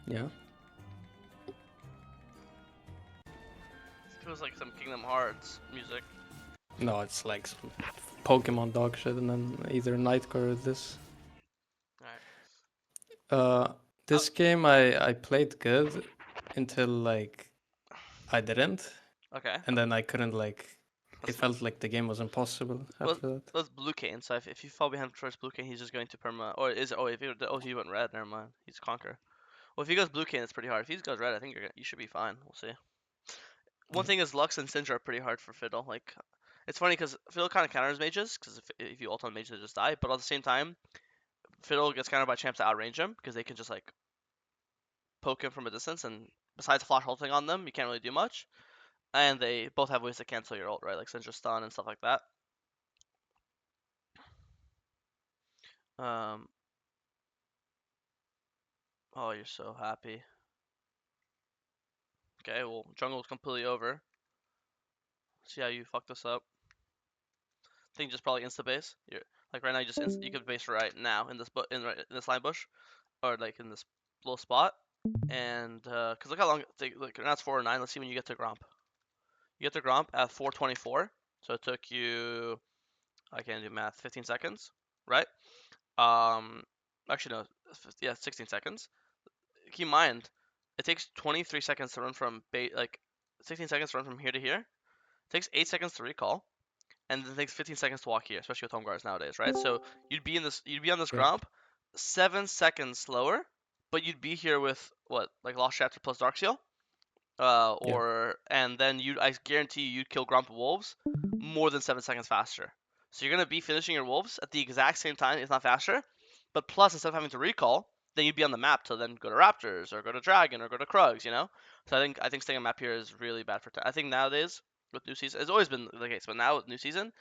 Yeah. It feels like some Kingdom Hearts music. No, it's like some Pokemon dog shit, and then either Nightcore or this. Alright. Uh, Uh, this game I played good until like I didn't, okay. and then I couldn't like. It That's felt like the game was impossible well, after that. that's Blue Kayn. So if you fall behind first Blue Kayn, he's just going to perma. Or is it? Oh, if he went red, never mind. He's conquer. Well, if he goes Blue Kayn, it's pretty hard. If he goes red, I think you should be fine. We'll see. One Yeah. thing is Lux and Syndra are pretty hard for Fiddle. Like, it's funny because Fiddle kind of counters mages because if you ult on mages, they just die. But at the same time, Fiddle gets countered by champs to outrange him because they can just like poke him from a distance, and besides flash ulting on them, you can't really do much. And they both have ways to cancel your ult, right? Like Syndra stun and stuff like that. Um, oh, you're so happy. Okay, well, jungle's completely over. See how you fucked this up. I think just probably insta base. You're like right now, you could base right now in this in this line bush, or like in this little spot. And cause look how long look, now it's 4:09. Let's see when you get to Gromp. You get to Gromp at 4:24. So it took you, I can't do math, 15 seconds, right? Um, actually no, yeah, 16 seconds. Keep in mind, it takes 23 seconds to run from 16 seconds to run from here to here. It takes 8 seconds to recall, and then it takes 15 seconds to walk here, especially with home guards nowadays, right? So you'd be on this Yeah. Gromp 7 seconds slower, but you'd be here with what, like Lost Chapter plus Dark Seal, Yeah. or and then I guarantee you'd kill Gromp Wolves more than 7 seconds faster. So you're gonna be finishing your Wolves at the exact same time, if not faster. But plus, instead of having to recall, then you'd be on the map to then go to Raptors or go to Dragon or go to Krugs, you know. So I think staying on map here is really bad for. I think nowadays with new season, it's always been the case, but now with new season,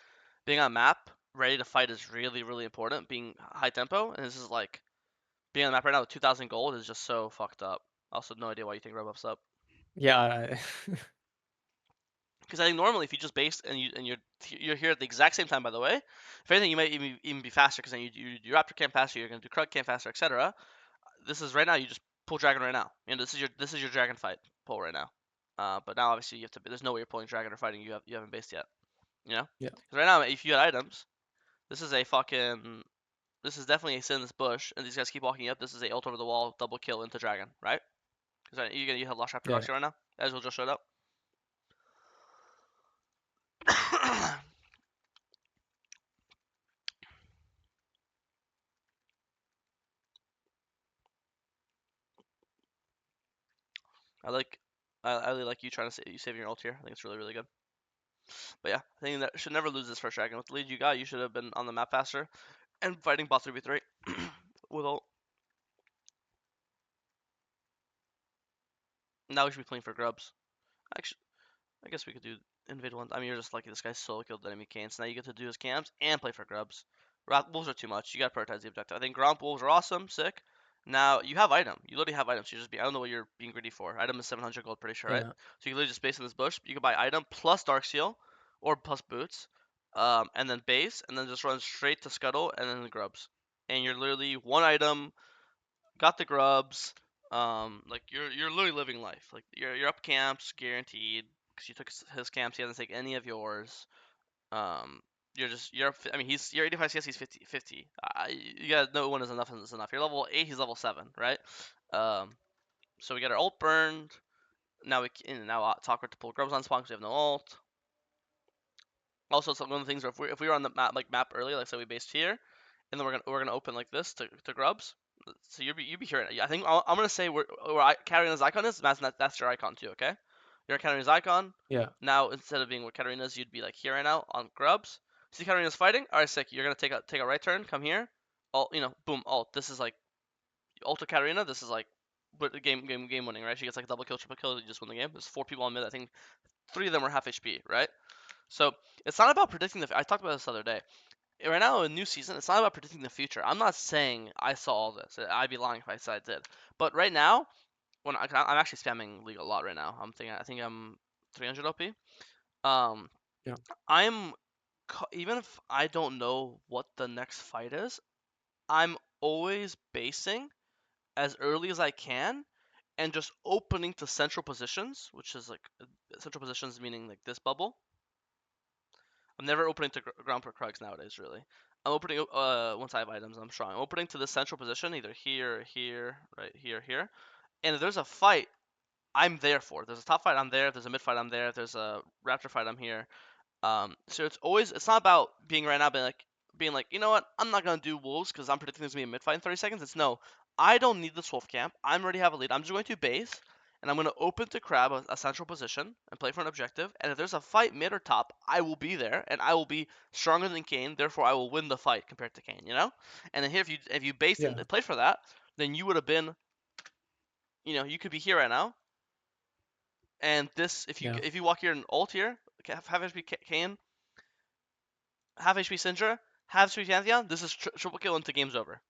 being on map ready to fight is really important. Being high tempo, and this is like being on the map right now with 2,000 gold is just so fucked up. Also, no idea why you think Red up. Yeah. Because I think normally if you just base and you're here at the exact same time, by the way, if anything, you might even be faster because then you do Raptor camp faster, you're gonna do Krug camp faster, etc. This is right now. You just pull Dragon right now. You know, this is your Dragon fight pull right now. But now obviously you have to. There's no way you're pulling Dragon or fighting. You haven't based yet. You know, Yeah. because right now if you had items, this is a fucking. This is definitely a sit in this bush, and these guys keep walking up. This is a ult over the wall, double kill into Dragon, right? Because you have Lost Raptor Yeah. Roxy right now. As well just showed up. I like I really like you trying to you saving your ult here. I think it's really good. But yeah, I think that should never lose this first dragon. With the lead you got, you should have been on the map faster and fighting bot 3v3 with ult. Now we should be playing for grubs. Actually, I guess we could do invade one. I mean, you're just lucky this guy's solo killed the enemy Kayn, so now you get to do his camps and play for grubs. Wolves are too much. You gotta prioritize the objective. I think Gromp Wolves are awesome, sick. Now you have item. You literally have items. I don't know what you're being greedy for. Item is 700 gold, pretty sure, right? Yeah. So you can literally just base in this bush. You can buy item plus Dark Seal, or plus boots, and then base, and then just run straight to Scuttle, and then the grubs. And you're literally one item, got the grubs. Like you're literally living life. Like you're up camps guaranteed because you took his camps. He doesn't take any of yours. Um, you're. I mean, you're 85 CS. He's 50. You got no one is enough. Is enough. You're level 8. He's level 7. Right. Um, so we got our ult burned. Now talk to pull grubs on spawn because we have no ult. Also, some one of the things where if we were on the map early, like say we based here, and then we're gonna open like this to grubs. So you'd be hearing. I think I'm gonna say where Katarina's icon is. That's your icon too. Okay, you're Katarina's icon. Yeah. Now instead of being where Katarina's, you'd be like here right now on grubs. See Katarina's fighting. All right, sick. You're gonna take a right turn. Come here. Alt. Boom. Alt. This is like ult to Katarina. This is like, but the game winning, right? She gets like a double kill, triple kill. You just win the game. There's 4 people on mid. I think 3 of them were half HP, right? So it's not about predicting I talked about this the other day. Right now, in new season, it's not about predicting the future. I'm not saying I saw all this. I'd be lying if I said I did. But right now, I'm actually spamming League a lot right now. I think I'm 300 OP. Um, Yeah. I'm even if I don't know what the next fight is, I'm always basing as early as I can and just opening to central positions, which is like central positions meaning like this bubble. I'm never opening to ground per Krugs nowadays, really. I'm opening once I have items. I'm strong. I'm opening to the central position, either here, here, right here, here. And if there's a fight, I'm there for. If there's a top fight, I'm there. If there's a mid fight, I'm there. If there's a raptor fight, I'm here. So it's not about being right now being like, you know what, I'm not gonna do wolves because I'm predicting there's gonna be a mid fight in 30 seconds. It's no, I don't need this wolf camp. I'm already have a lead. I'm just going to base and I'm gonna open to crab a central position and play for an objective. And if there's a fight mid or top, I will be there and I will be stronger than Kayn. Therefore, I will win the fight compared to Kayn. You know. And then here, if you based and Yeah. played for that, then you would have been, you could be here right now. And this, Yeah. if you walk here and ult here, have HP Kayn, half HP Syndra, half HP Pantheon, this is triple kill into game's over,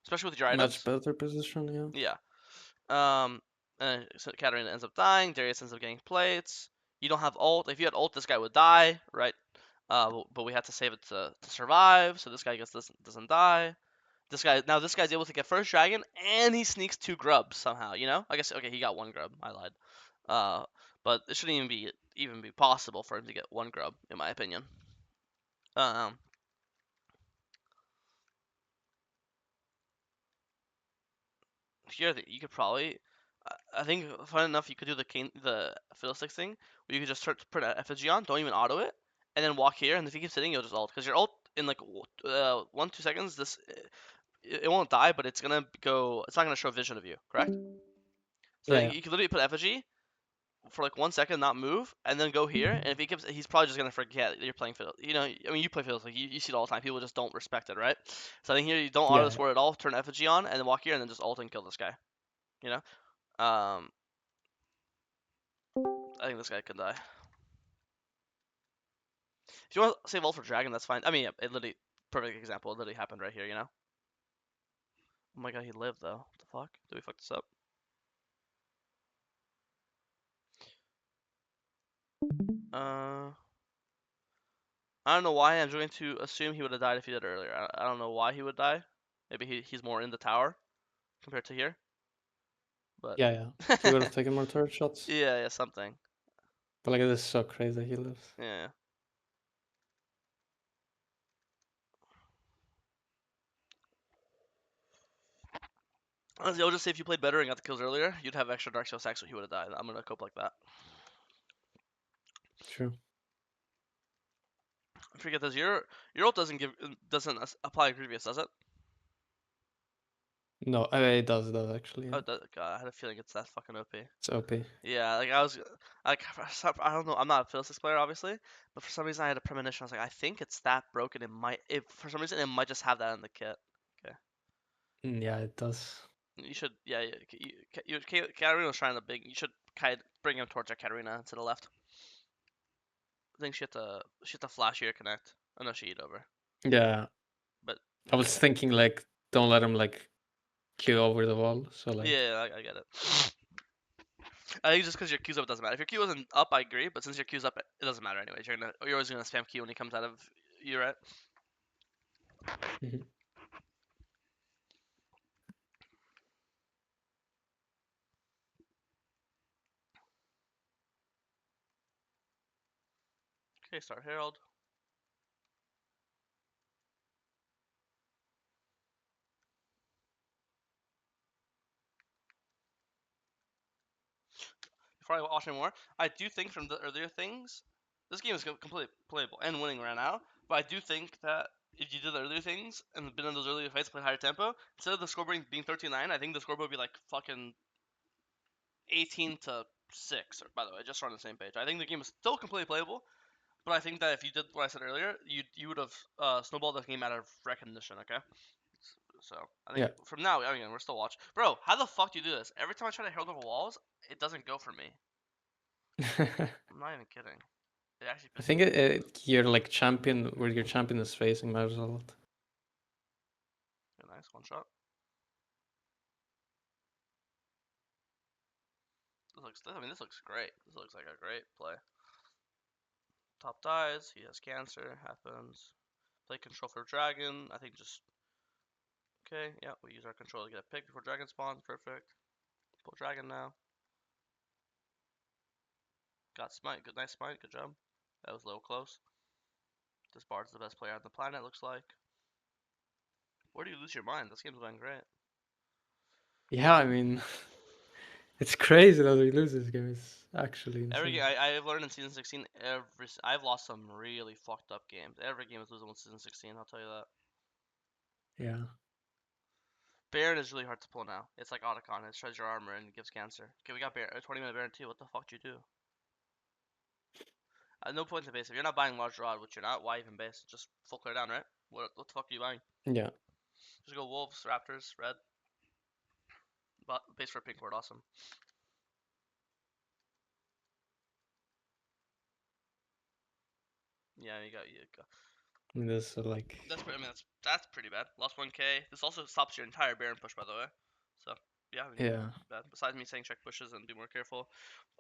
Especially with your Much items. better position. Yeah. Yeah. Um, so Katarina ends up dying, Darius ends up getting plates. You don't have ult. If you had ult, this guy would die, right? But we had to save it to survive, so this guy doesn't die. This guy's able to get first dragon, and he sneaks 2 grubs somehow, I guess, okay, he got 1 grub, I lied. Uh, but it shouldn't even be possible for him to get 1 grub, in my opinion. Um, Here you could probably, I think, fun enough, you could do the fiddlesticks thing where you could just start to put an effigy on, don't even auto it, and then walk here, and if he keeps hitting, you'll just ult because your ult in like 1-2 seconds, it won't die, but it's gonna go. It's not gonna show vision of you, correct? So Yeah. you could literally put effigy for like 1 second, not move, and then go here, and if he keeps, he's probably just gonna forget that you're playing fiddle. I mean, you play fiddle, like you see it all the time. People just don't respect it, right? So I think here you don't auto Yeah. this word at all. Turn effigy on, and then walk here, and then just ult and kill this guy. You know. Um, I think this guy could die. If you want to save ult for dragon, that's fine. I mean, yeah, it literally, perfect example. It literally happened right here. Oh my god, he lived though. What the fuck? Did we fuck this up? Uh, I don't know why. I'm going to assume he would have died if he did earlier. I don't know why he would die. Maybe he's more in the tower compared to here. But Yeah. Yeah. He would have taken more turret shots. yeah, something. But like, it is so crazy he lives. Yeah. Honestly, I'll just say if you played better and got the kills earlier, you'd have extra Dark Souls stacks, so he would have died. I'm gonna cope like that. True. I forget this. Your ult doesn't apply grievous, does it? No, it does actually. Oh, Yeah. God, I had a feeling it's that fucking OP. It's OP. Yeah, like I don't know. I'm not a Philosophics player, obviously, but for some reason I had a premonition. I was like, I think it's that broken. If for some reason it might just have that in the kit. Okay, Yeah, it does. you should, yeah, Katarina's trying to big. You should bring him towards our Katarina to the left. I think she had to flash here connect. I know she eat over, Yeah. but I was thinking like, don't let him like queue over the wall. So like, yeah, I get it. I think just because your Q's up doesn't matter. If your Q wasn't up, I agree, but since your Q's up, it doesn't matter anyways. You're always gonna spam Q when he comes out of you, right? mhm. Okay, start Herald. Before I watch anymore, I do think from the earlier things, this game is completely playable and winning right now. But I do think that if you did the earlier things and been in those earlier fights, played higher tempo, instead of the scoreboard being 13-9, I think the scoreboard would be like fucking 18-6. Or by the way, just on the same page. I think the game is still completely playable, but I think that if you did what I said earlier, you would have snowballed the game out of recognition. Okay. So I think Yeah. from now, I mean, we're still watching. Bro, how the fuck do you do this? Every time I try to herald over walls, it doesn't go for me. I'm not even kidding. It actually I pisses think me off. your like champion, where your champion is facing, matters a lot. Yeah, nice one shot. This looks great. This looks like a great play. Top dies. He has cancer. Happens. Play control for dragon. I think just okay. Yeah, we use our control to get a pick before dragon spawns. Perfect. Pull dragon now. Got smite. Good, nice smite. Good job. That was a little close. This Bard's the best player on the planet, looks like. Where do you lose your mind? This game's going great. Yeah, I mean, it's crazy that we lose this game. It's actually Every game insane. I've learned in season 16. I've lost some really fucked up games. Every game is losing in season 16. I'll tell you that. Yeah. Baron is really hard to pull now. It's like Otacon. It shreds your armor and gives cancer. Okay, we got Baron. 20-minute Baron too. What the fuck did you do? No point in base. If you're not buying large rod, which you're not, why even base? Just full clear down, right? What the fuck are you buying? Yeah. Just go wolves, raptors, red. But base for pink ward, awesome. Yeah, you go. I mean, this is like. I mean, that's pretty bad. Lost 1k. This also stops your entire Baron push, by the way. So yeah, I mean, Yeah. bad. Besides me saying check pushes and be more careful,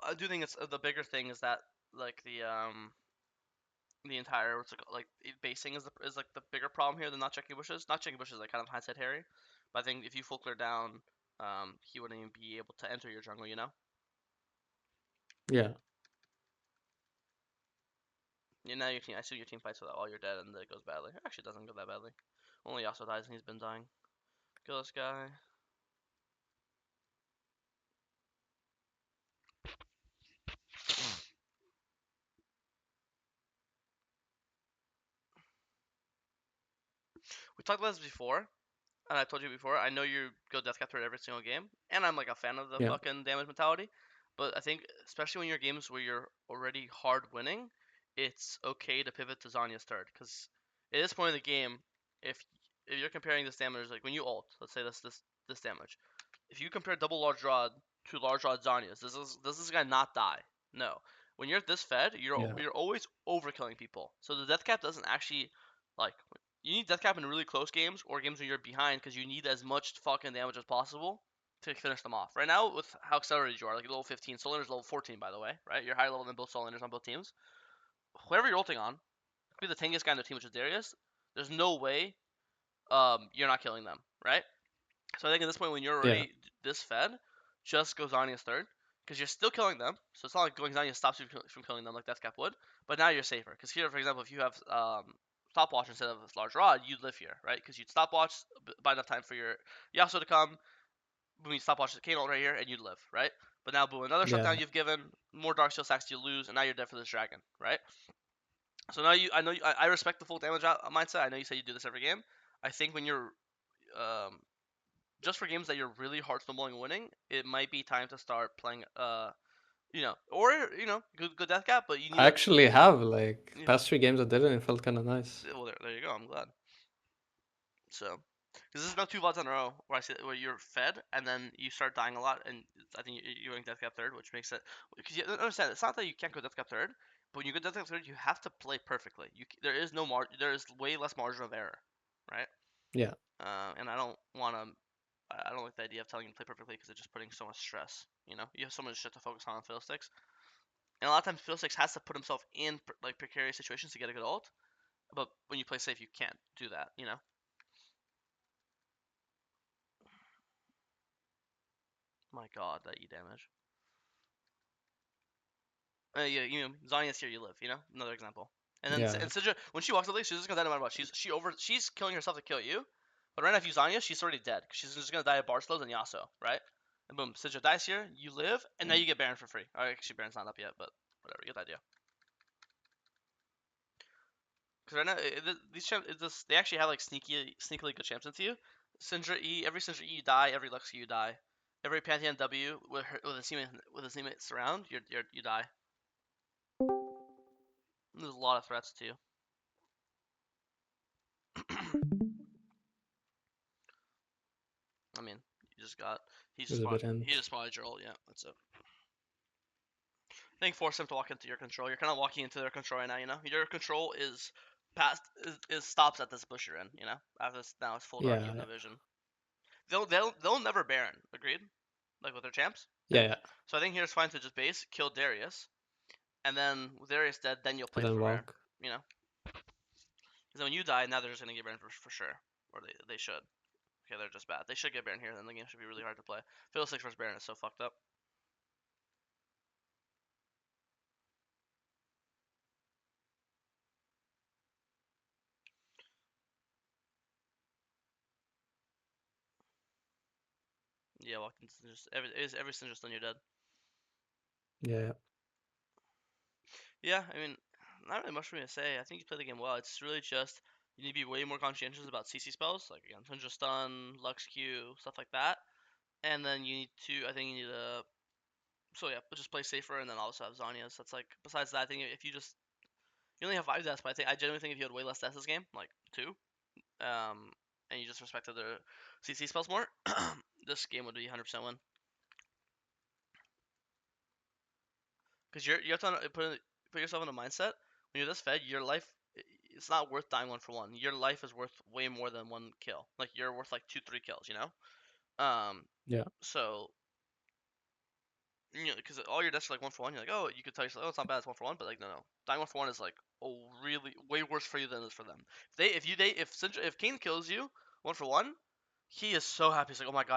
I do think it's the bigger thing is that like the entire what's basing is like the bigger problem here than not checking bushes. Not checking bushes like kind of hindsight Harry, but I think if you full clear down, he wouldn't even be able to enter your jungle. You know. Yeah. You know your team. I assume your team fights for that while you're dead, and it goes badly. It actually doesn't go that badly. Only Yasuo dies, and he's been dying. Kill this guy. We talked about this before, and I told you before. I know you go death capture every single game, and I'm like a fan of the Yeah. fucking damage mentality. But I think, especially when you're games where you're already hard winning, it's okay to pivot to Zanya's third. Because at this point in the game, if if you're comparing this damage, like when you ult, let's say this damage, if you compare double large rod to large rod Zanya's, does this guy not die? No. When you're this fed, Yeah. you're always overkilling people. So the death cap doesn't actually like you need death cap in really close games or games where you're behind because you need as much fucking damage as possible to finish them off. Right now, with how accelerated you are, like level 15, Solinder's level 14, by the way, right? You're higher level than both Solinders on both teams. Whoever you're ulting on, could be the tankiest guy on their team, which is Darius. There's no way you're not killing them, right? So I think at this point, when you're Yeah. already this fed, just go Zanya's third because you're still killing them. So it's not like going Zanya stops you from killing them like Deathcap would. But now you're safer because here, for example, if you have stopwatch instead of large rod, you'd live here, right? Because you'd stopwatch by enough time for your Yasuo to come. Boom, you stopwatch the Kayn right here, and you'd live, right? But now, boom, another Yeah. shutdown you've given, more Dark Steel stacks you lose, and now you're dead for this dragon, right? So now I know I respect the full damage mindset. I know you say you do this every game. I think when you're um, just for games that you're really hard stumbling and winning, it might be time to start playing or good death cap, but you need I a actually have like yeah. past 3 games I did it. It felt kind of nice. Well, there you go. I'm glad. So, because this is now 2 VODs in a row where you're fed and then you start dying a lot, and I think you're going death cap third, which makes it because you understand it's not that you can't go death cap third, but when you go death cap third, you have to play perfectly. There is way less margin of error, right? Yeah. And I don't want to I don't like the idea of telling you to play perfectly because it's just putting so much stress. You know, you have so much shit to focus on Fiddlesticks, and a lot of times Fiddlesticks has to put himself in like precarious situations to get a good ult. But when you play safe, you can't do that. You know. My God, that E damage. Yeah, Zarya's here, you live. You know, another example. And then Yeah. and Sidra, when she walks away, she's just gonna die no matter what. She's killing herself to kill you. But right now, if you Zarya, she's already dead. She's just gonna die of bar slows and Yasuo, right? And boom, Sidra dies here, you live, and now you get Baron for free. Alright, actually, Baron's not up yet, but whatever, you get the idea. Because right now, these champs, they actually have like sneakily good champs into you. Syndra E, every Syndra E you die, every Lux E you die, every Pantheon W with a teammate surround, you die. There's a lot of threats too. I mean, you just got There's a bit he end. just spotted your ult, yeah, that's it. I think force him to walk into your control. You're kind of walking into their control right now. You know, your control is past is stops at this bush you're in. You know, after this now it's full dark. You have Yeah. no vision. They'll never Baron. Agreed. Like with their champs. Yeah. Yeah. So I think here's fine to just base, kill Darius, and then with Darius dead, then you'll play And it then from there. walk. You know, because when you die, now they're just gonna get Baron for sure, or they should. Okay, they're just bad. They should get Baron here, then the game should be really hard to play. Fiddle 6 versus Baron is so fucked up. Yeah, Watkins just every single just on you're dead. Yeah. Yeah, I mean, not really much for me to say. I think you play the game well. It's really just you need to be way more conscientious about CC spells, like again, Tundra Stun, Lux Q, stuff like that. And then you need to, I think you need to, so yeah, but just play safer, and then also have Zhonya's. That's like, besides that, I think if you just, you only have 5 deaths, but I genuinely think if you had way less deaths this game, like 2, and you just respected their CC spells more, this game would be 100% win. Because you have to put yourself in a mindset when you're this fed, your life it's not worth dying 1 for 1. Your life is worth way more than 1 kill. Like you're worth like 2-3 kills, you know. Yeah. So you know, because all your deaths are like 1 for 1. You're like, oh, you could tell yourself, oh, it's not bad, it's 1 for 1, but like, no, no, dying 1 for 1 is like, oh, really way worse for you than it is for them. If kayn kills you 1 for 1, he is so happy. He's like, oh my god,